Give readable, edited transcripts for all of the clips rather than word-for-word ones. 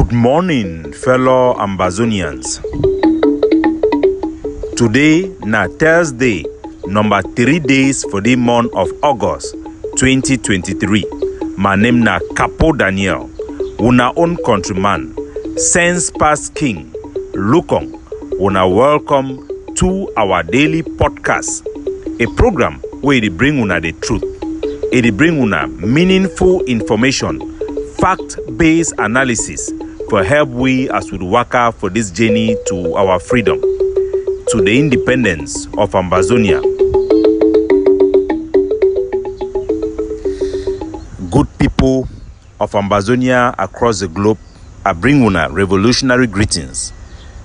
Good morning, fellow Ambazonians. Today na Thursday, number 3 days for the month of August 2023. My name na Capo Daniel, una own countryman, sense past king, Lukong. Una welcome to our daily podcast, a program where it bring una the truth. It bring una meaningful information, fact-based analysis for help we as we work out for this journey to our freedom, to the independence of Ambazonia. Good people of Ambazonia across the globe, I bring una revolutionary greetings.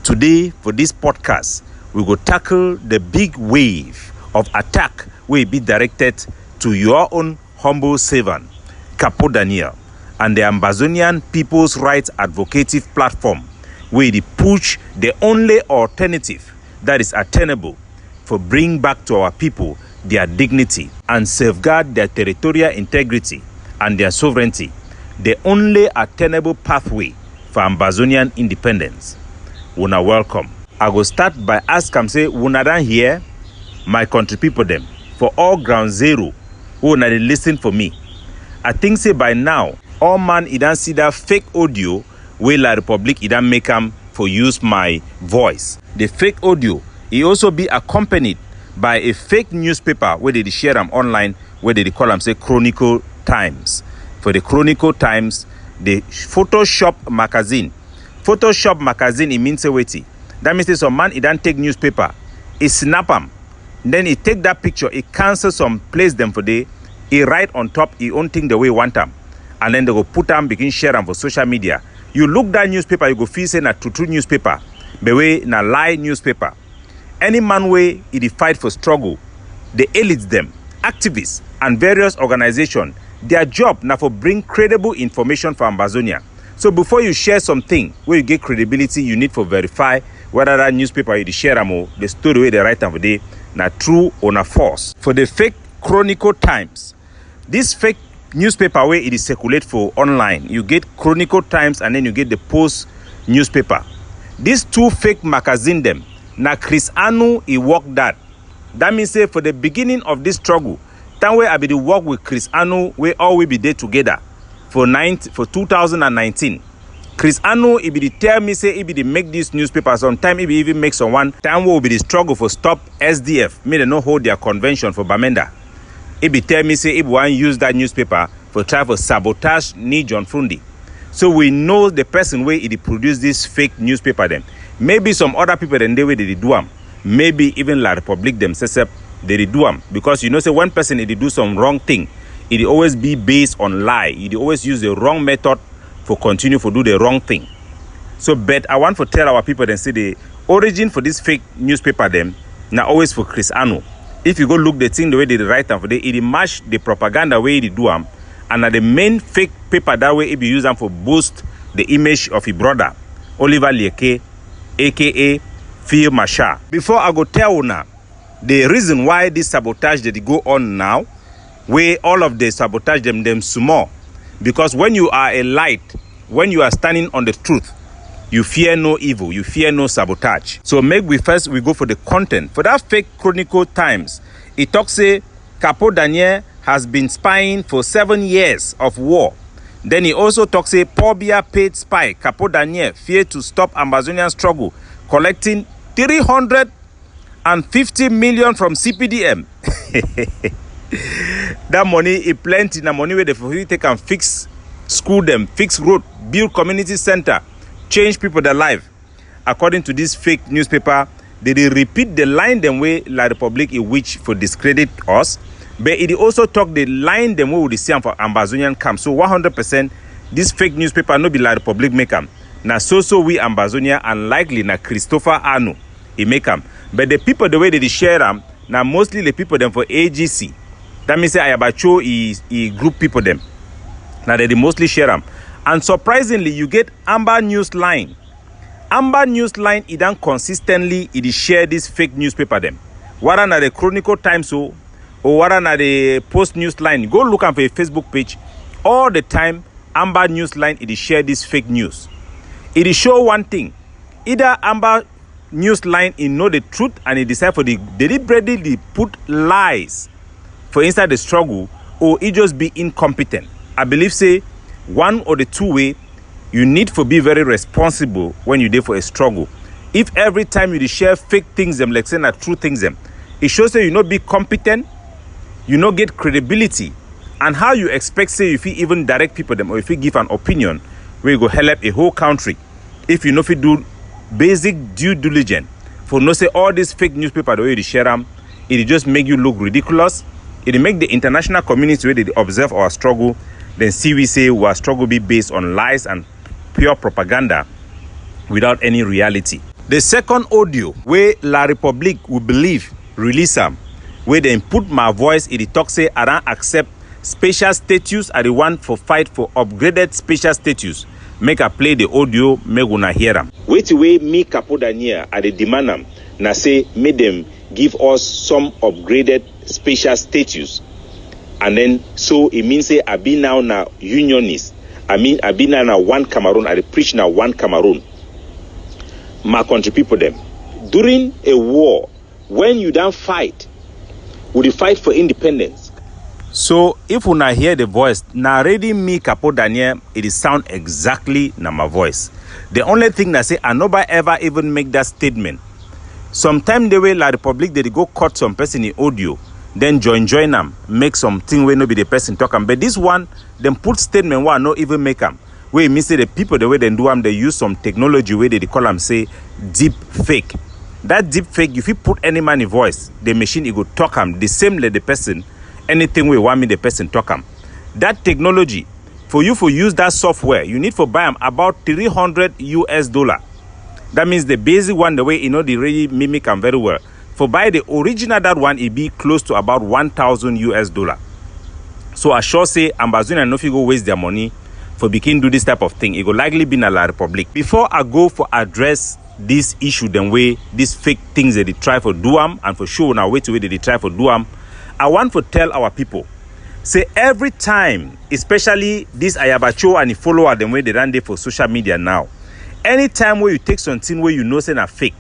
Today, for this podcast, we will tackle the big wave of attack will be directed to your own humble servant, Capo Daniel, and the Ambazonian People's Rights Advocative Platform, where they push the only alternative that is attainable for bring back to our people their dignity and safeguard their territorial integrity and their sovereignty, the only attainable pathway for Ambazonian independence. Una welcome. I go start by asking say, una dan here, my country people them, for all ground zero, who una dey listen for me. I think say by now, all man idan see that fake audio where La Republic idan make am for use my voice. The fake audio, it also be accompanied by a fake newspaper where they share them online, where they call them say Chronicle Times. For the Chronicle Times, the Photoshop magazine. Photoshop magazine, it means a weighty. That means some man idan take newspaper, he snap them, then he take that picture, he cancel some place them for day, he write on top, he own thing the way he want them. And then they go put them, begin share them for social media. You look that newspaper, you go feel say na true newspaper, the way na lie newspaper. Any man way it fight for struggle, the elites them, activists and various organizations, their job now for bring credible information for Ambazonia. So before you share something where you get credibility, you need to verify whether that newspaper you share them or the story where they write them for day na true or na false. For the fake Chronicle Times, this fake newspaper where it is circulate for online, you get Chronicle Times and then you get the Post newspaper. These two fake magazine them, na Chris Anu he work that. That means say for the beginning of this struggle, time where I be the work with Chris Anu, we all will be there together for 2019. Chris Anu he be the tell me say he be the make this newspaper. Sometime he be even make someone time will be the struggle for stop SDF. May they not hold their convention for Bamenda. He be tell me say he want use that newspaper for try for sabotage ni John Fundi. So we know the person where he produce this fake newspaper them. Maybe some other people then they way they do them. Maybe even La Republic themselves they do them. Because you know say one person he do some wrong thing, it always be based on lie. He always use the wrong method for continue to do the wrong thing. So but I want to tell our people then say the origin for this fake newspaper them now always for Chris Anu. If you go look the thing the way they write them for the, it match the propaganda way they do them, and the main fake paper that way it be use them for boost the image of his brother Oliver Lieke, aka Phil Masha. Before I go tell you now the reason why this sabotage that they go on now, where all of the sabotage them small, because when you are a light, when you are standing on the truth, you fear no evil, you fear no sabotage. So make we first we go for the content. For that fake Chronicle Times, it talks say Capo Daniel has been spying for 7 years of war. Then he also talks say Pobia paid spy Capo Daniel fear to stop Ambazonian struggle, collecting 350 million from CPDM. That money is plenty. The money where they take and fix school them, fix road, build community center, change people their life. According to this fake newspaper, they repeat the line them way La Republic in which for discredit us, but it also talk the line them way with the same for Ambazonian camp. So 100% this fake newspaper no be La Republic make them. Na so we Ambazonia unlikely na Christopher Anu he make them. But the people the way they share them, now mostly the people them for AGC. That means say Ayabacho he group people them. Now they mostly share them. And surprisingly, you get Amber News Line. Amber News Line, it done consistently, it share this fake newspaper them. Whether na the Chronicle Times or whether na the Post News Line, go look at a Facebook page. All the time, Amber News Line, it share this fake news. It is show one thing. Either Amber news line in know the truth and it decide for the deliberately put lies for inside the struggle, or it just be incompetent. I believe say one or the two way you need to be very responsible when you dey for a struggle. If every time you share fake things them like saying true things them, it shows that you not be competent, you not get credibility, and how you expect say if you even direct people them or if you give an opinion where you go help a whole country if you know if you do basic due diligence for no say all these fake newspaper the way you share them, it just make you look ridiculous. It make the international community where they observe our struggle, then see we say our struggle be based on lies and pure propaganda without any reality. The second audio where La Republique will believe release them, where they put my voice in the talk say I don't accept special status, I the one for fight for upgraded special status. Make a play the audio, make una hear them. Wait away me Capo Daniel I the demand them. Now say make them give us some upgraded special status. And then so it means say I be now unionist. I be now one Cameroon, I preach now one Cameroon. My country people them. During a war, when you don't fight, would you fight for independence? So if you not hear the voice, now ready me Capo Daniel, it is sound exactly na my voice. The only thing that say I nobody ever even make that statement. Sometime the way La Republique they go cut some person in audio, then join them, make something where no be the person talk am. But this one, them put statement where no even make them. Where it means say the people the way they do them, they use some technology where they call them say deep fake. That deep fake, if you put any man in voice, the machine it go talk them the same like the person. Anything we want me the person talk them. That technology, for you for use that software, you need for buy them about $300. That means the basic one, the way you know they really mimic them very well. For buy the original that one, it be close to about $1,000. So I sure say Ambazonia no fit go waste their money for begin do this type of thing. It will likely be in La Republique. Before I go for address this issue, then way these fake things that they try for do them, and for sure now wait to wait that they try for do them. I want to tell our people, say every time, especially this Ayabacho and the follower them way they run there for social media now, anytime where you take something where you know say na fake,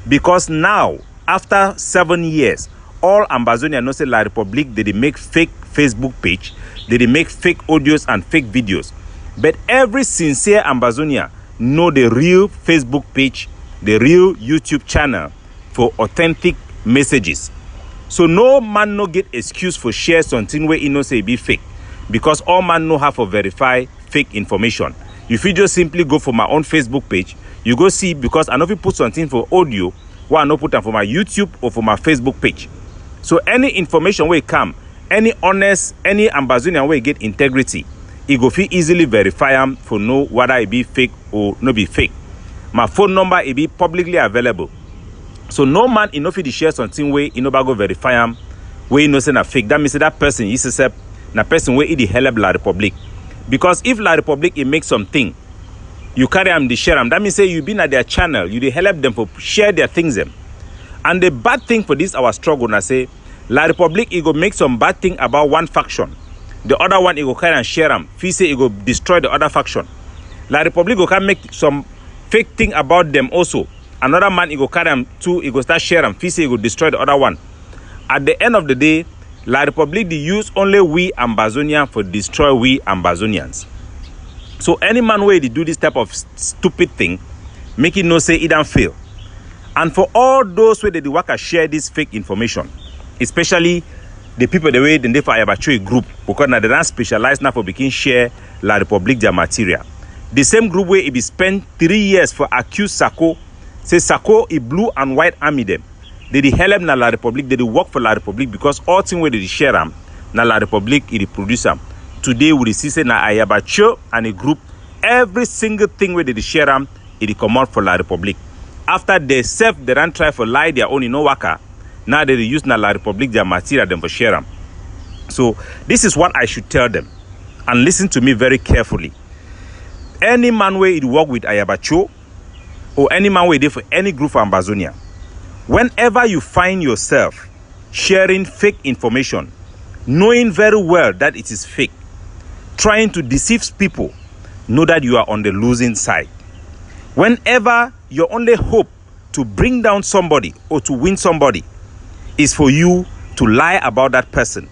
because now after 7 years, all Ambazonia know say La Republique they make fake Facebook page, they make fake audios and fake videos, but every sincere Ambazonia know the real Facebook page, the real YouTube channel for authentic messages. So no man no get excuse for share something where he know say be fake, because all man know how to verify fake information. If you just simply go for my own Facebook page, you go see, because I know if you put something for audio, why I no put them for my YouTube or for my Facebook page. So any information where it come, any honest, any Ambazonian where get integrity, it go fit easily verify them for know whether it be fake or no be fake. My phone number it be publicly available. So no man in no fit share something where you no go verify them, where you know say na fake. That means that person is accept na person where it the help La Republique. Because if La Republique it makes something, you carry them, they share them. That means say you been at their channel, you they help them for share their things them. And the bad thing for this our struggle, na say La Republique it go make some bad thing about one faction. The other one it go carry and share them. Fee say it go destroy the other faction. La Republique go can make some fake thing about them also. Another man it go carry them too, it go start share them. Fee say it go destroy the other one. At the end of the day, La Republique they use only we Ambazonians for destroy we Ambazonians. So any man where they do this type of stupid thing, make it no say it don't fail. And for all those where they work and share this fake information, especially the people the way they for Ayabacho group, because now they don't specialize now for begin share La Republique their material. The same group where it be spent 3 years for accuse Sako, say Sako a blue and white army them. They help na La Republique, they work for La Republique, because all thing where they share them, na La Republique it produce them. Today we see say na Ayabacho and a group, every single thing where they share them, it come out for La Republique. After they self they don't try for lie their own in no waka, now they use na La Republique their material them for share them. So this is what I should tell them, and listen to me very carefully. Any man where it work with Ayabacho, or any man where they for any group for Ambazonia, whenever you find yourself sharing fake information, knowing very well that it is fake, trying to deceive people, know that you are on the losing side. Whenever your only hope to bring down somebody or to win somebody is for you to lie about that person,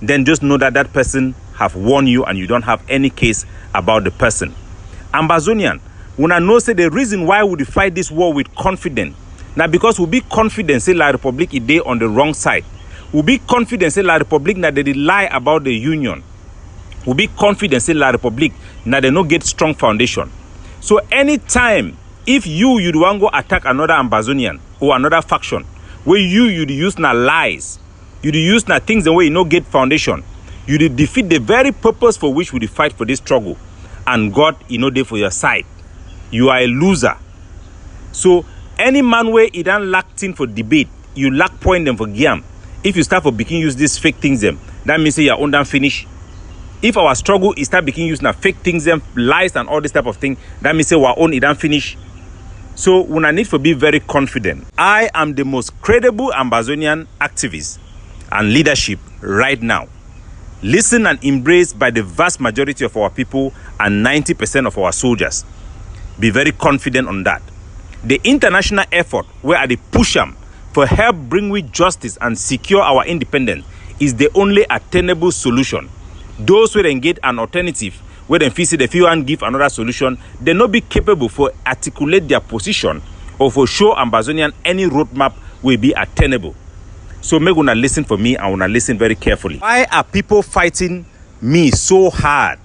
then just know that that person have won you and you don't have any case about the person. Ambazonian, una know say the reason why we fight this war with confidence, now because we be confident say La Republic is there on the wrong side. We be confident say La Republic na they lie about the union. We be confident say La Republic na they no get strong foundation. So anytime if you the one go attack another Ambazonian or another faction, where you use na lies, you use na things the way you no get foundation, you defeat the very purpose for which we fight for this struggle, and God there for your side. You are a loser. So any man where he don't lack thing for debate, you lack point them for game. If you start for begin use these fake things them, that means say your own done finish. If our struggle is start begin use now fake things them, lies and all this type of thing, that means say our own it done finish. So when I need to be very confident, I am the most credible Ambazonian activist and leadership right now. Listened and embraced by the vast majority of our people and 90% of our soldiers. Be very confident on that. The international effort where they push them for help bring with justice and secure our independence is the only attainable solution. Those who then get an alternative, where they feel the few and give another solution, they not be capable for articulate their position or for show Ambazonian any roadmap will be attainable. So make una listen for me and una listen very carefully. Why are people fighting me so hard?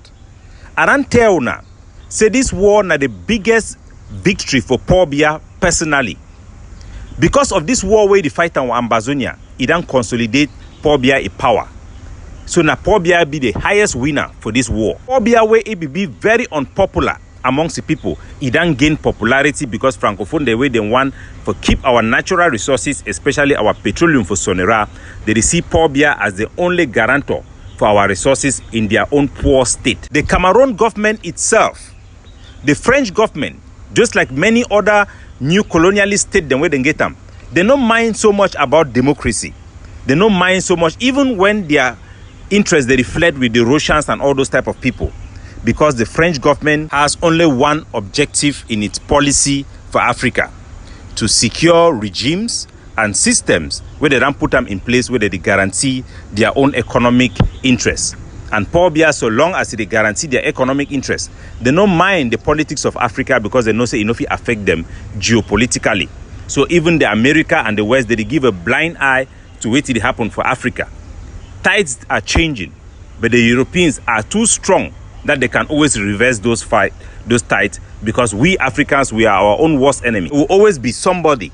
I don't tell una, say this war na the biggest victory for Paul Biya personally. Because of this war where the fight on Ambazonia, it don't consolidate Paul Biya in power. So now Paul Biya be the highest winner for this war. Paul Biya where it be very unpopular amongst the people, it don't gain popularity because Francophone the way they want for keep our natural resources, especially our petroleum for Sonera, they see Paul Biya as the only guarantor for our resources in their own poor state. The Cameroon government itself, the French government, just like many other new colonialist states, then where they get them, they don't mind so much about democracy. They don't mind so much, even when their interests they reflect with the Russians and all those type of people, because the French government has only one objective in its policy for Africa: to secure regimes and systems where they don't put them in place where they guarantee their own economic interests. And Paul Biya, so long as they guarantee their economic interests, they don't mind the politics of Africa because they know say enough it affect them geopolitically. So even the America and the West, they give a blind eye to what it happen for Africa. Tides are changing, but the Europeans are too strong that they can always reverse those tides, because we Africans, we are our own worst enemy. It will always be somebody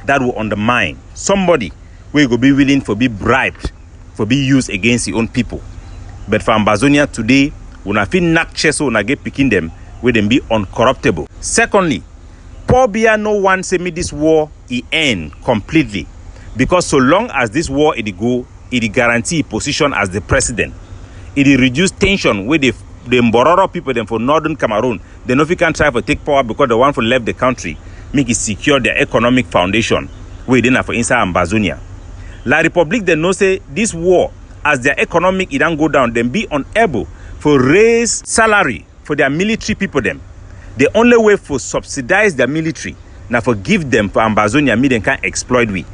that will undermine, somebody who will be willing to be bribed, for be used against your own people. But for Ambazonia today, when I feel knock chest when I get picking them, we them be uncorruptible. Secondly, Paul Biya no one say me this war it end completely, because so long as this war it go, it guarantee position as the president. It reduce tension with the Mbororo people them for northern Cameroon. They know if you can try to take power because the one for left the country, make it secure their economic foundation. We didn't have for inside Ambazonia. La Republic they know say this war, as their economic it don't go down, then be unable for raise salary for their military people them. The only way for subsidize their military now for give them for Ambazonia, me they can exploit we.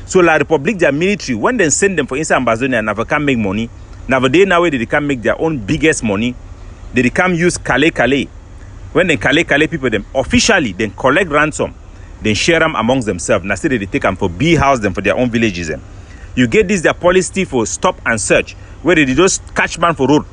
So La Republic, their military, when they send them for inside Ambazonia, never can make money. Never they now they can make their own biggest money. They can use Calais. When they Calais people them officially then collect ransom, then share them amongst themselves. Now say they take them for bee house them for their own villages them. You get this their policy for stop and search, where they just catch man for road.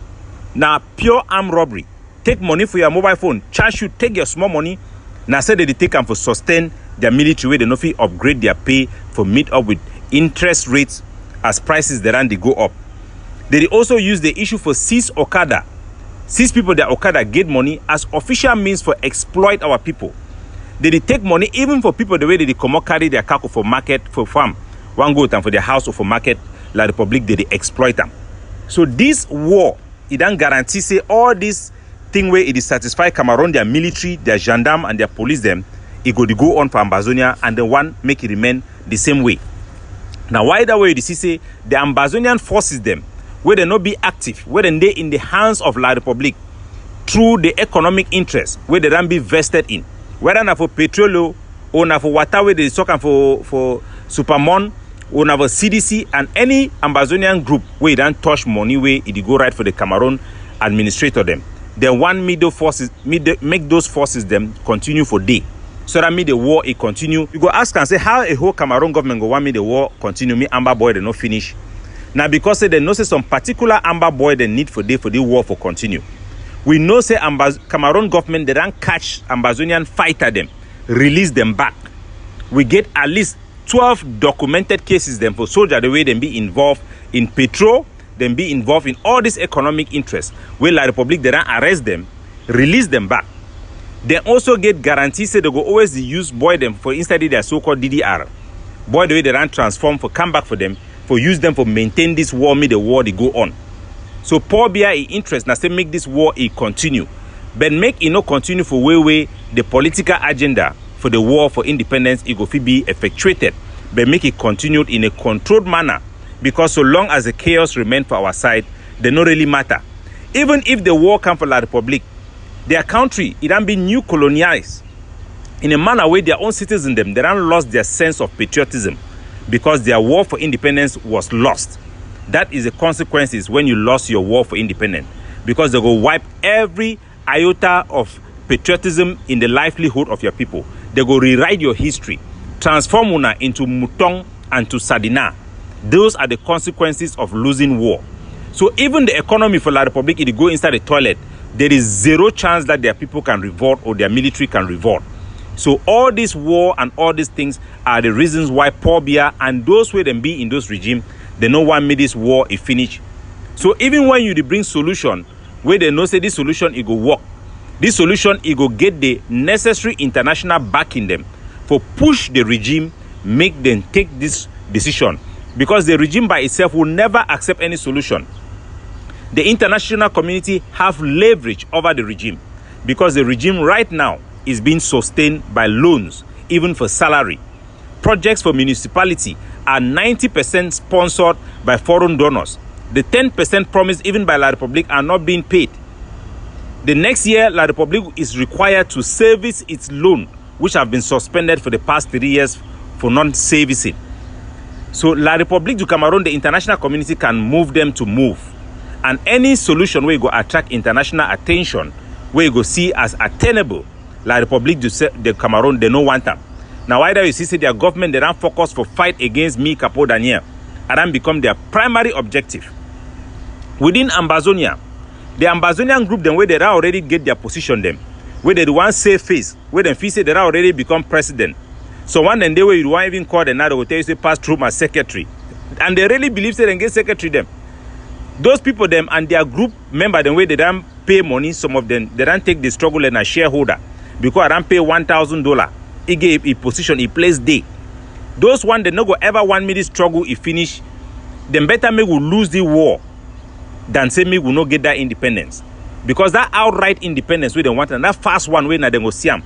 Now pure armed robbery. Take money for your mobile phone, charge you, take your small money. Now say they take them for sustain their military way, they no fit upgrade their pay for meet up with interest rates as prices they go up. They also use the issue for seize Okada. Seize people that Okada get money as official means for exploit our people. They take money even for people the way they come out carry their cattle for market, for farm. One go time for their house or for market, La Republic, they exploit them. So this war, it don't guarantee say all this thing where it is satisfy Cameroon, their military, their gendarme and their police them, it go on for Ambazonia and the one make it remain the same way. Now why that way you see say the Ambazonian forces them, where they not be active, where they in the hands of La Republic through the economic interest, where they don't be vested in, Whether na for petrol or na for water where they talk for Supermon or na for CDC and any Ambazonian group where you don't touch money where it go right for the Cameroon administrator them. Then one make those forces them continue for day. So that mean the war it continue. You go ask and say how a whole Cameroon government go want me the war continue. Me Amber boy they not finish. Now because they know say some particular Amber boy they need for the war for continue. We know say Cameroon government they don't catch Ambazonian fighter them, release them back. We get at least 12 documented cases them for soldier the way they be involved in petrol, then be involved in all this economic interests. Where La Republic they don't arrest them, release them back. They also get guarantees say they go always use boy them for inside their so-called DDR. Boy the way they don't transform for come back for them, for use them for maintain this war, the war they go on. So Paul Biya interest now say make this war continue. But make it not continue for way the political agenda for the war for independence it go be effectuated. But make it continued in a controlled manner. Because so long as the chaos remain for our side, they don't really matter. Even if the war come for La Republic, their country, it don't be new colonized. In a manner where their own citizens, they don't lost their sense of patriotism because their war for independence was lost. That is the consequences when you lost your war for independence. Because they go wipe every iota of patriotism in the livelihood of your people. They go rewrite your history, transform una into Mutong and to Sadina. Those are the consequences of losing war. So even the economy for La Republic, if you go inside the toilet, there is zero chance that their people can revolt or their military can revolt. So all this war and all these things are the reasons why Paul Biya and those where them be in those regime, they know why made this war is finished. So even when you bring solution, where they know say this solution it go work, this solution it go get the necessary international backing them for push the regime, make them take this decision. Because the regime by itself will never accept any solution. The international community have leverage over the regime because the regime right now is being sustained by loans, even for salary. Projects for municipality are 90% sponsored by foreign donors. The 10% promised even by La Republic are not being paid. The next year, La Republic is required to service its loan, which have been suspended for the past 3 years for non-servicing. So La Republic du Cameroon, the international community can move them to move. And any solution where you go attract international attention, where you go see as attainable, La Republic du Cameroon, they don't want them. Now either you see their government, they don't focus for fight against me, Capo Daniel, and then become their primary objective. Within Ambazonia, the Ambazonian group, then where they already get their position them, where they want safe face, where they feel say they already become president. So one day where you want even call another will tell you say pass through my secretary. And they really believe say they get secretary them. Those people them and their group member them where they don't pay money, some of them they don't take the struggle and a shareholder. Because I don't pay $1,000. He gave a position, he place day. Those one they no go ever want me this struggle if finish. Then better me will lose the war than say me will not get that independence. Because that outright independence we don't want and that fast one way na they go see them.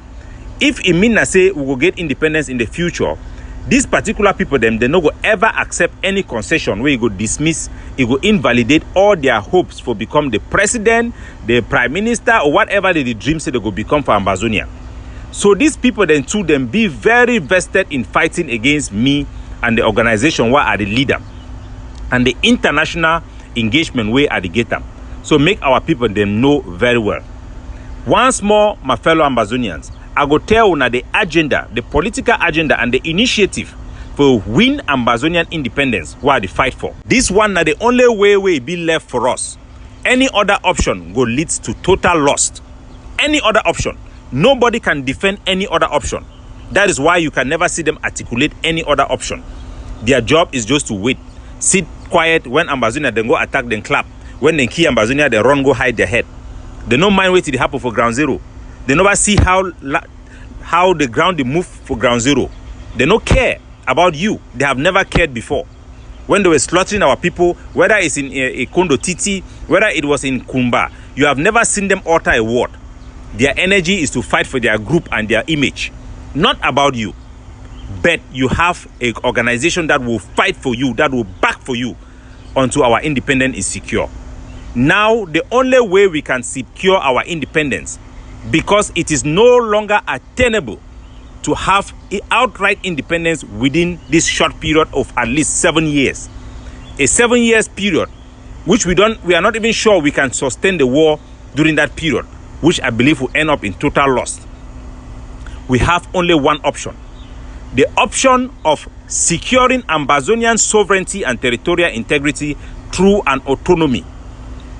If it mean that say we will get independence in the future, these particular people them they no go ever accept any concession where you go dismiss, it go invalidate all their hopes for become the president, the prime minister, or whatever they dream say they go become for Ambazonia. So these people then too them be very vested in fighting against me and the organization where are the leader and the international engagement where are the getter. So make our people them know very well. Once more, my fellow Ambazonians, I go tell you the agenda, the political agenda and the initiative for win Ambazonian independence what they fight for. This one na the only way will be left for us. Any other option go leads to total loss. Any other option. Nobody can defend any other option. That is why you can never see them articulate any other option. Their job is just to wait. Sit quiet when Ambazonia then go attack then clap. When they kill Ambazonia, they run go hide their head. They don't mind waiting to happen for ground zero. They never see how the ground they move for ground zero. They don't care about you. They have never cared before. When they were slaughtering our people, whether it's in Kondo Titi, whether it was in Kumba, you have never seen them utter a word. Their energy is to fight for their group and their image. Not about you. But you have an organization that will fight for you, that will back for you until our independence is secure. Now, the only way we can secure our independence, because it is no longer attainable to have outright independence within this short period of at least 7 years. A 7 years period, which we are not even sure we can sustain the war during that period, which I believe will end up in total loss. We have only one option. The option of securing Ambazonian sovereignty and territorial integrity through an autonomy.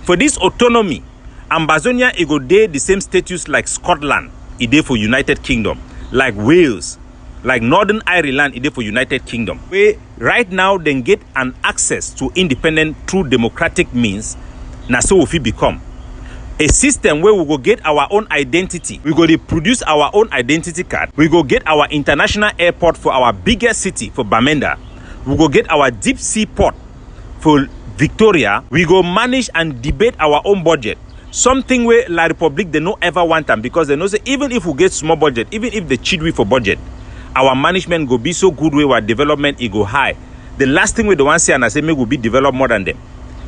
For this autonomy, Ambazonia go dey the same status like Scotland, it dey for United Kingdom, like Wales, like Northern Ireland, it dey for United Kingdom. Where right now they get an access to independence through democratic means, na so we fit become. A system where we go get our own identity. We go to produce our own identity card. We go get our international airport for our biggest city, for Bamenda. We go get our deep sea port for Victoria. We go manage and debate our own budget. Something where La Republique, they no ever want them, because they know say even if we get small budget, even if they cheat we for budget, our management go be so good way our development it go high. The last thing we don't want to say and I say make will be develop more than them.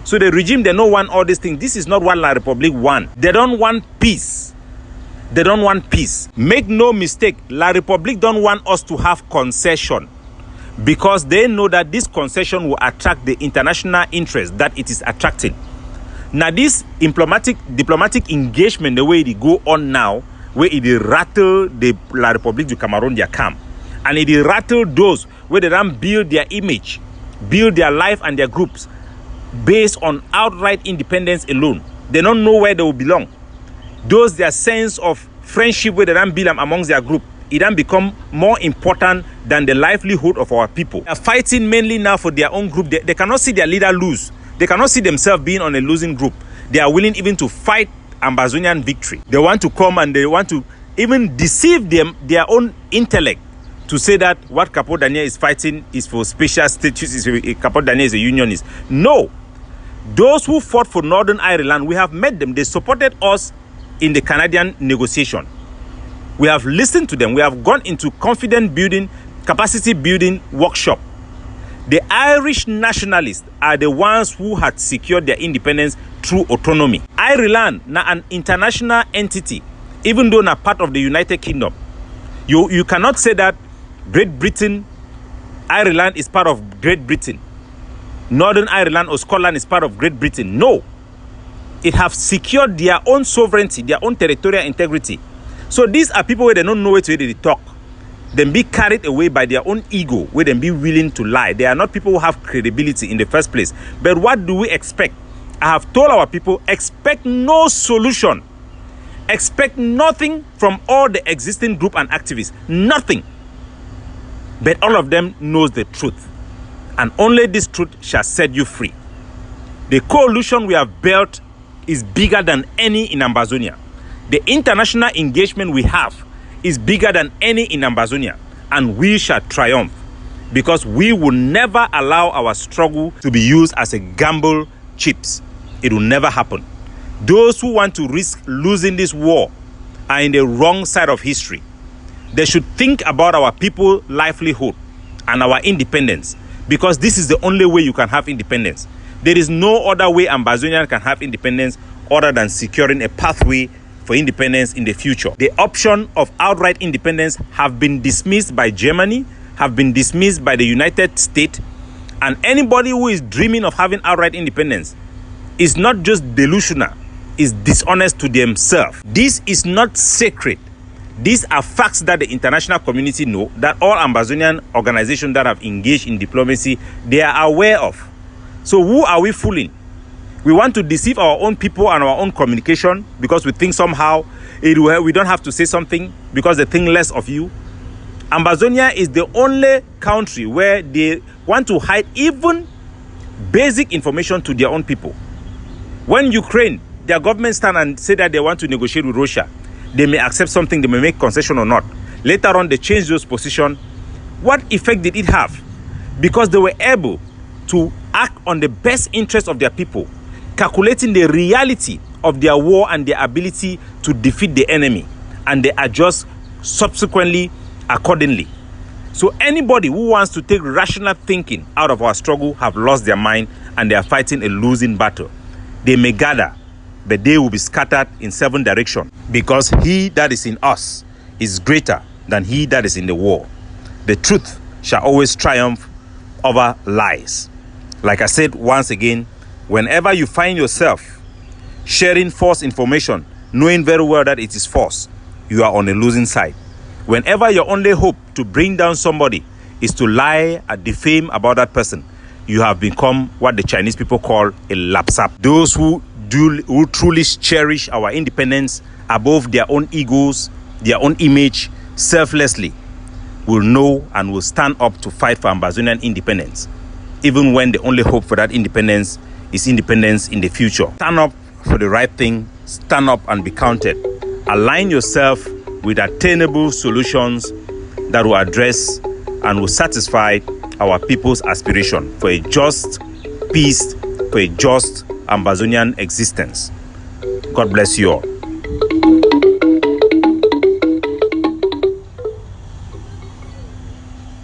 So the regime, they don't want all these things. This is not what La Republique want. They don't want peace. They don't want peace. Make no mistake, La Republique don't want us to have concession, because they know that this concession will attract the international interest that it is attracting. Now this diplomatic engagement, the way it go on now, where it rattle the La Republique du Cameroon, their camp, and it rattle those where they don't build their image, build their life and their groups based on outright independence alone. They don't know where they will belong. Those their sense of friendship where they don't build them amongst their group, it then become more important than the livelihood of our people. They are fighting mainly now for their own group. They cannot see their leader lose. They cannot see themselves being on a losing group. They are willing even to fight Ambazonian victory. They want to come and they want to even deceive their own intellect to say that what Capo Daniel is fighting is for special status, Capo Daniel is a unionist. No. Those who fought for Northern Ireland, we have met them. They supported us in the Canadian negotiation. We have listened to them. We have gone into confidence building, capacity building workshop. The Irish nationalists are the ones who had secured their independence through autonomy. Ireland, now an international entity, even though not part of the United Kingdom. You cannot say that Great Britain, Ireland is part of Great Britain. Northern Ireland or Scotland is part of Great Britain. No. It have secured their own sovereignty, their own territorial integrity. So these are people where they don't know where to talk. Then be carried away by their own ego, where they be willing to lie. They are not people who have credibility in the first place. But what do we expect? I have told our people, expect no solution. Expect nothing from all the existing group and activists. Nothing. But all of them knows the truth. And only this truth shall set you free. The coalition we have built is bigger than any in Ambazonia. The international engagement we have is bigger than any in Ambazonia, and we shall triumph, because we will never allow our struggle to be used as a gamble chips. It will never happen. Those who want to risk losing this war are in the wrong side of history. They should think about our people's livelihood and our independence, because this is the only way you can have independence. There is no other way Ambazonian can have independence other than securing a pathway for independence in the future. The option of outright independence have been dismissed by Germany, have been dismissed by the United States, and anybody who is dreaming of having outright independence is not just delusional, is dishonest to themselves. This is not sacred. These are facts that the international community know, that all Ambazonian organizations that have engaged in diplomacy, they are aware of. So who are we fooling? We want to deceive our own people and our own communication because we think somehow we don't have to say something because they think less of you. Ambazonia is the only country where they want to hide even basic information to their own people. When Ukraine, their government stand and say that they want to negotiate with Russia, they may accept something, they may make concession or not. Later on, they change those positions. What effect did it have? Because they were able to act on the best interest of their people, calculating the reality of their war and their ability to defeat the enemy, and they adjust subsequently accordingly. So anybody who wants to take rational thinking out of our struggle have lost their mind, and they are fighting a losing battle. They may gather, but they will be scattered in 7 directions, because he that is in us is greater than he that is in the world. The truth shall always triumph over lies. Like I said once again, whenever you find yourself sharing false information, knowing very well that it is false, you are on the losing side. Whenever your only hope to bring down somebody is to lie and defame about that person, you have become what the Chinese people call a lapsap. Those who truly cherish our independence above their own egos, their own image, selflessly, will know and will stand up to fight for Ambazonian independence, even when the only hope for that independence is independence in the future. Stand up for the right thing, stand up and be counted. Align yourself with attainable solutions that will address and will satisfy our people's aspiration for a just peace, for a just Ambazonian existence. God bless you all.